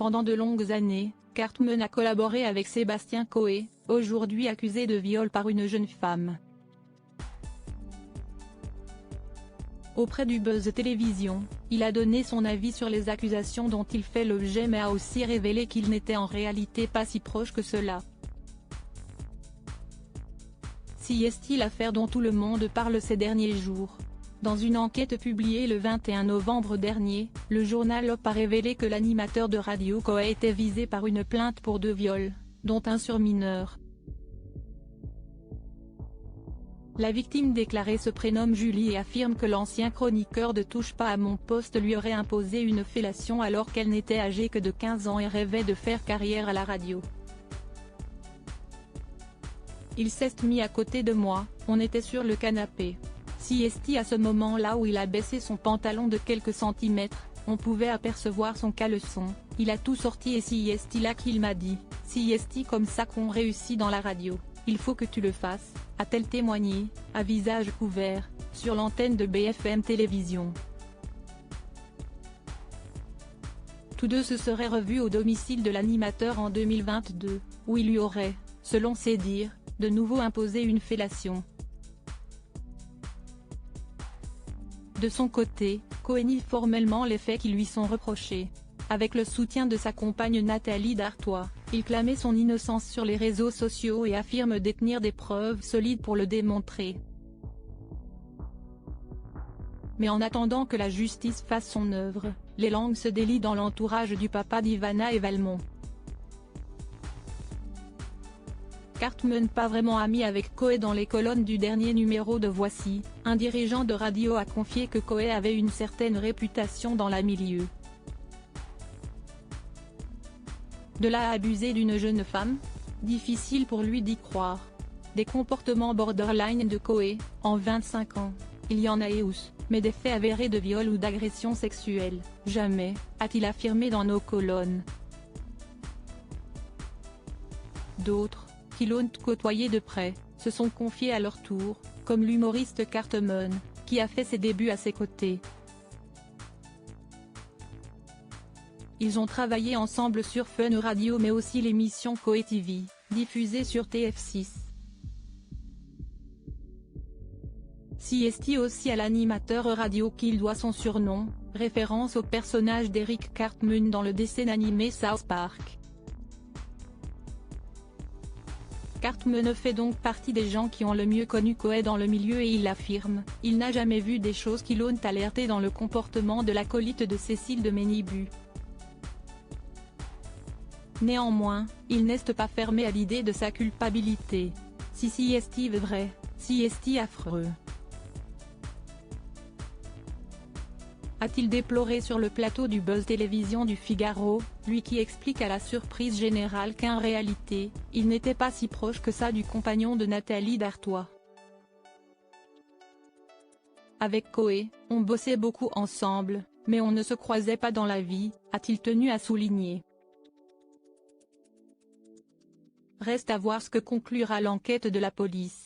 Pendant de longues années, Cartman a collaboré avec Sébastien Coé, aujourd'hui accusé de viol par une jeune femme. Auprès du Buzz Télévision, il a donné son avis sur les accusations dont il fait l'objet mais a aussi révélé qu'il n'était en réalité pas si proche que cela. Si est-il l'affaire dont tout le monde parle ces derniers jours. Dans une enquête publiée le 21 novembre dernier, le journal Op a révélé que l'animateur de radio Coé était visé par une plainte pour 2 viols, dont un sur mineur. La victime déclarée se prénomme Julie et affirme que l'ancien chroniqueur de Touche pas à mon poste lui aurait imposé une fellation alors qu'elle n'était âgée que de 15 ans et rêvait de faire carrière à la radio. Il s'est mis à côté de moi, on était sur le canapé. Si est à ce moment-là où il a baissé son pantalon de quelques centimètres, on pouvait apercevoir son caleçon, il a tout sorti et si est là qu'il m'a dit, si est comme ça qu'on réussit dans la radio, il faut que tu le fasses, a-t-elle témoigné, à visage couvert, sur l'antenne de BFM Télévision. Tous deux se seraient revus au domicile de l'animateur en 2022, où il lui aurait, selon ses dires, de nouveau imposé une fellation. De son côté, Coé nie formellement les faits qui lui sont reprochés. Avec le soutien de sa compagne Nathalie Dartois, il clamait son innocence sur les réseaux sociaux et affirme détenir des preuves solides pour le démontrer. Mais en attendant que la justice fasse son œuvre, les langues se délient dans l'entourage du papa d'Ivana et Valmont. Cartman pas vraiment ami avec Coé. Dans les colonnes du dernier numéro de Voici, un dirigeant de radio a confié que Coé avait une certaine réputation dans le milieu. De là à abuser d'une jeune femme ? Difficile pour lui d'y croire. Des comportements borderline de Coé, en 25 ans, il y en a eu, mais des faits avérés de viol ou d'agression sexuelle, jamais, a-t-il affirmé dans nos colonnes. D'autres, qui l'ont côtoyé de près, se sont confiés à leur tour, comme l'humoriste Cartman, qui a fait ses débuts à ses côtés. Ils ont travaillé ensemble sur Fun Radio mais aussi l'émission Coé TV, diffusée sur TF6. Si est aussi à l'animateur radio qu'il doit son surnom, référence au personnage d'Eric Cartman dans le dessin animé South Park. Cartman fait donc partie des gens qui ont le mieux connu Coé dans le milieu et il l'affirme, il n'a jamais vu des choses qui l'ont alerté dans le comportement de l'acolyte de Cécile de Ménibu. Néanmoins, il n'est pas fermé à l'idée de sa culpabilité. Si est vrai, si est affreux. A-t-il déploré sur le plateau du Buzz Télévision du Figaro, lui qui explique à la surprise générale qu'en réalité, il n'était pas si proche que ça du compagnon de Nathalie Dartois. Avec Coé, on bossait beaucoup ensemble, mais on ne se croisait pas dans la vie, a-t-il tenu à souligner. Reste à voir ce que conclura l'enquête de la police.